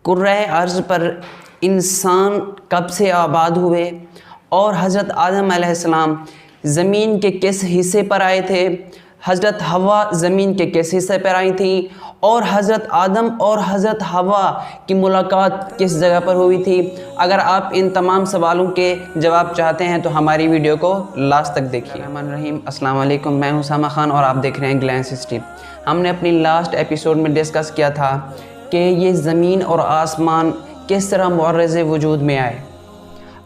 کرۂ ارض پر انسان کب سے آباد ہوئے اور حضرت آدم علیہ السلام زمین کے کس حصے پر آئے تھے، حضرت حوا زمین کے کس حصے پر آئی تھیں، اور حضرت آدم اور حضرت حوا کی ملاقات کس جگہ پر ہوئی تھی۔ اگر آپ ان تمام سوالوں کے جواب چاہتے ہیں تو ہماری ویڈیو کو لاسٹ تک دیکھیے۔ الرحمن الرحیم، السلام علیکم، میں اسامہ خان اور آپ دیکھ رہے ہیں گلینس ہسٹری۔ ہم نے اپنی لاسٹ ایپیسوڈ میں ڈسکس کیا تھا کہ یہ زمین اور آسمان کس طرح معرض وجود میں آئے۔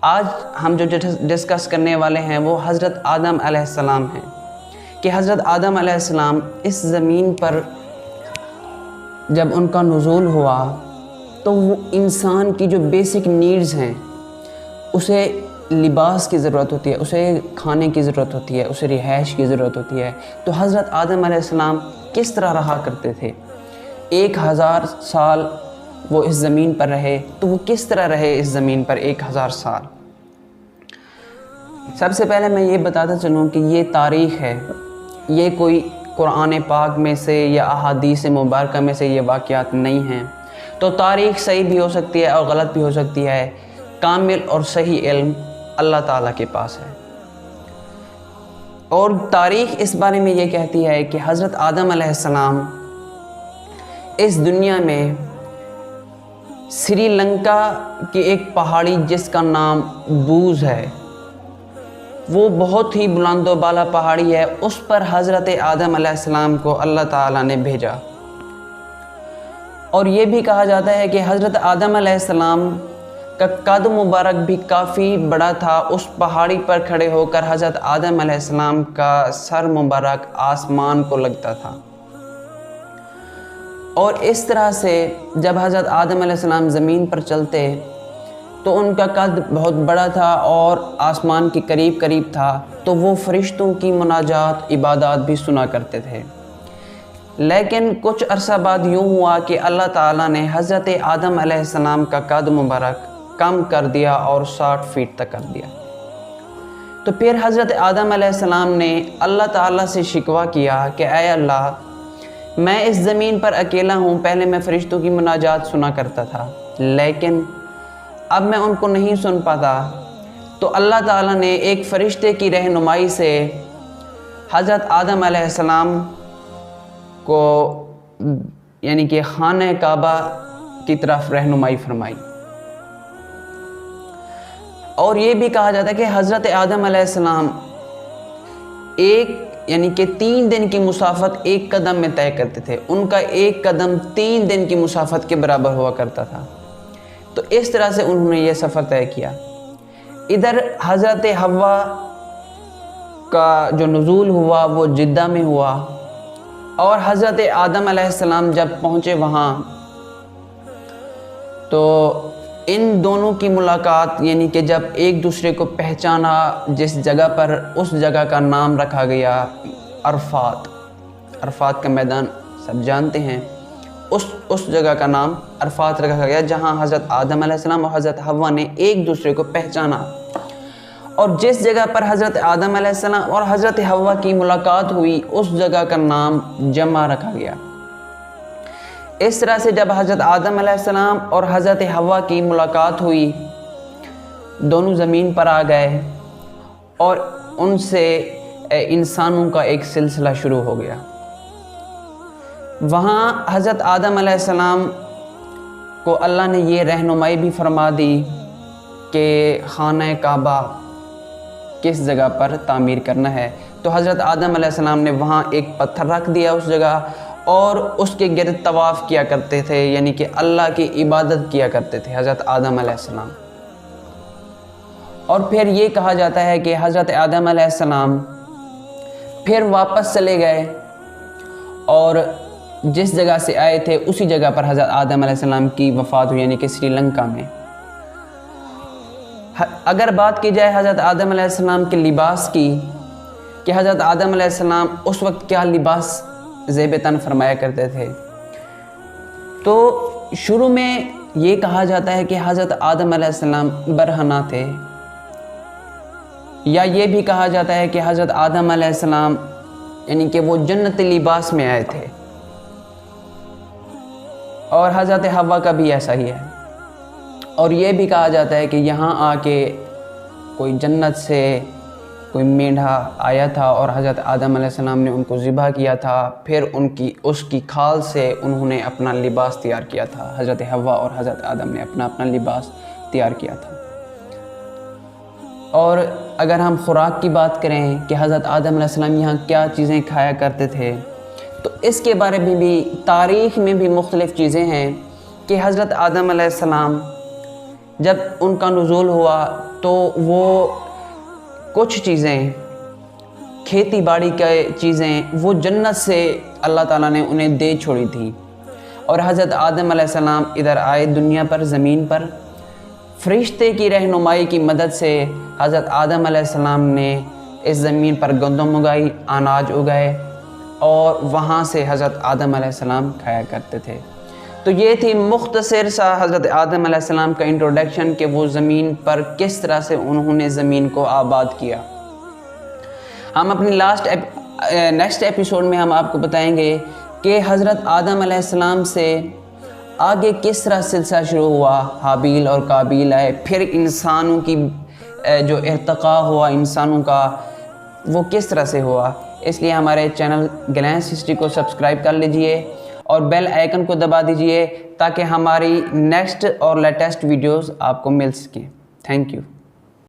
آج ہم جو ڈسکس کرنے والے ہیں وہ حضرت آدم علیہ السلام ہیں کہ حضرت آدم علیہ السلام اس زمین پر جب ان کا نزول ہوا تو وہ انسان کی جو بیسک نیڈز ہیں، اسے لباس کی ضرورت ہوتی ہے، اسے کھانے کی ضرورت ہوتی ہے، اسے رہائش کی ضرورت ہوتی ہے۔ تو حضرت آدم علیہ السلام کس طرح رہا کرتے تھے؟ 1000 سال وہ اس زمین پر رہے، تو وہ کس طرح رہے اس زمین پر 1000 سال؟ سب سے پہلے میں یہ بتاتا چلوں کہ یہ تاریخ ہے، یہ کوئی قرآن پاک میں سے یا احادیث مبارکہ میں سے یہ واقعات نہیں ہیں۔ تو تاریخ صحیح بھی ہو سکتی ہے اور غلط بھی ہو سکتی ہے، کامل اور صحیح علم اللہ تعالیٰ کے پاس ہے۔ اور تاریخ اس بارے میں یہ کہتی ہے کہ حضرت آدم علیہ السلام اس دنیا میں سری لنکا کی ایک پہاڑی جس کا نام بوز ہے، وہ بہت ہی بلند و بالا پہاڑی ہے، اس پر حضرت آدم علیہ السلام کو اللہ تعالیٰ نے بھیجا۔ اور یہ بھی کہا جاتا ہے کہ حضرت آدم علیہ السلام کا قد مبارک بھی کافی بڑا تھا، اس پہاڑی پر کھڑے ہو کر حضرت آدم علیہ السلام کا سر مبارک آسمان کو لگتا تھا۔ اور اس طرح سے جب حضرت آدم علیہ السلام زمین پر چلتے تو ان کا قد بہت بڑا تھا اور آسمان کے قریب قریب تھا، تو وہ فرشتوں کی مناجات عبادات بھی سنا کرتے تھے۔ لیکن کچھ عرصہ بعد یوں ہوا کہ اللہ تعالیٰ نے حضرت آدم علیہ السلام کا قد مبارک کم کر دیا اور 60 فیٹ تک کر دیا۔ تو پھر حضرت آدم علیہ السلام نے اللہ تعالیٰ سے شکوہ کیا کہ اے اللہ، میں اس زمین پر اکیلا ہوں، پہلے میں فرشتوں کی مناجات سنا کرتا تھا لیکن اب میں ان کو نہیں سن پاتا۔ تو اللہ تعالیٰ نے ایک فرشتے کی رہنمائی سے حضرت آدم علیہ السلام کو یعنی کہ خانہ کعبہ کی طرف رہنمائی فرمائی۔ اور یہ بھی کہا جاتا ہے کہ حضرت آدم علیہ السلام یعنی کہ 3 دن کی مسافت ایک قدم میں طے کرتے تھے، ان کا ایک قدم 3 دن کی مسافت کے برابر ہوا کرتا تھا۔ تو اس طرح سے انہوں نے یہ سفر طے کیا۔ ادھر حضرت حوا کا جو نزول ہوا وہ جدہ میں ہوا، اور حضرت آدم علیہ السلام جب پہنچے وہاں تو ان دونوں کی ملاقات یعنی کہ جب ایک دوسرے کو پہچانا، جس جگہ پر اس جگہ کا نام رکھا گیا عرفات، عرفات کا میدان سب جانتے ہیں، اس جگہ کا نام عرفات رکھا گیا جہاں حضرت آدم علیہ السلام اور حضرت حوا نے ایک دوسرے کو پہچانا۔ اور جس جگہ پر حضرت آدم علیہ السلام اور حضرت حوا کی ملاقات ہوئی اس جگہ کا نام جمع رکھا گیا۔ اس طرح سے جب حضرت آدم علیہ السلام اور حضرت حوا کی ملاقات ہوئی، دونوں زمین پر آ گئے اور ان سے انسانوں کا ایک سلسلہ شروع ہو گیا۔ وہاں حضرت آدم علیہ السلام کو اللہ نے یہ رہنمائی بھی فرما دی کہ خانہ کعبہ کس جگہ پر تعمیر کرنا ہے۔ تو حضرت آدم علیہ السلام نے وہاں ایک پتھر رکھ دیا اس جگہ، اور اس کے گرد طواف کیا کرتے تھے، یعنی کہ اللہ کی عبادت کیا کرتے تھے حضرت آدم علیہ السلام۔ اور پھر یہ کہا جاتا ہے کہ حضرت آدم علیہ السلام پھر واپس چلے گئے اور جس جگہ سے آئے تھے اسی جگہ پر حضرت آدم علیہ السلام کی وفات ہوئی، یعنی کہ سری لنکا میں۔ اگر بات کی جائے حضرت آدم علیہ السلام کے لباس کی کہ حضرت آدم علیہ السلام اس وقت کیا لباس زیب تن فرمایا کرتے تھے، تو شروع میں یہ کہا جاتا ہے کہ حضرت آدم علیہ السلام برہنہ تھے، یا یہ بھی کہا جاتا ہے کہ حضرت آدم علیہ السلام یعنی کہ وہ جنت لباس میں آئے تھے۔ اور حضرت حوا کا بھی ایسا ہی ہے۔ اور یہ بھی کہا جاتا ہے کہ یہاں آ کے کوئی جنت سے کوئی مینڈھا آیا تھا اور حضرت آدم علیہ السلام نے ان کو ذبح کیا تھا، پھر اس کی کھال سے انہوں نے اپنا لباس تیار کیا تھا۔ حضرت حوا اور حضرت آدم نے اپنا لباس تیار کیا تھا۔ اور اگر ہم خوراک کی بات کریں کہ حضرت آدم علیہ السلام یہاں کیا چیزیں کھایا کرتے تھے، تو اس کے بارے میں بھی تاریخ میں بھی مختلف چیزیں ہیں کہ حضرت آدم علیہ السلام جب ان کا نزول ہوا تو وہ کچھ چیزیں کھیتی باڑی کے چیزیں وہ جنت سے اللہ تعالیٰ نے انہیں دے چھوڑی تھیں، اور حضرت آدم علیہ السلام ادھر آئے دنیا پر، زمین پر۔ فرشتے کی رہنمائی کی مدد سے حضرت آدم علیہ السلام نے اس زمین پر گندم اگائی، اناج اگائے، اور وہاں سے حضرت آدم علیہ السلام کھایا کرتے تھے۔ تو یہ تھی مختصر سا حضرت آدم علیہ السلام کا انٹروڈکشن کہ وہ زمین پر کس طرح سے انہوں نے زمین کو آباد کیا۔ ہم اپنی نیکسٹ ایپیسوڈ میں ہم آپ کو بتائیں گے کہ حضرت آدم علیہ السلام سے آگے کس طرح سلسلہ شروع ہوا، حابیل اور قابیل آئے، پھر انسانوں کی جو ارتقاء ہوا انسانوں کا وہ کس طرح سے ہوا۔ اس لیے ہمارے چینل گلینس ہسٹری کو سبسکرائب کر لیجئے اور بیل آئیکن کو دبا دیجئے تاکہ ہماری نیکسٹ اور لیٹسٹ ویڈیوز آپ کو مل سکیں۔ Thank you.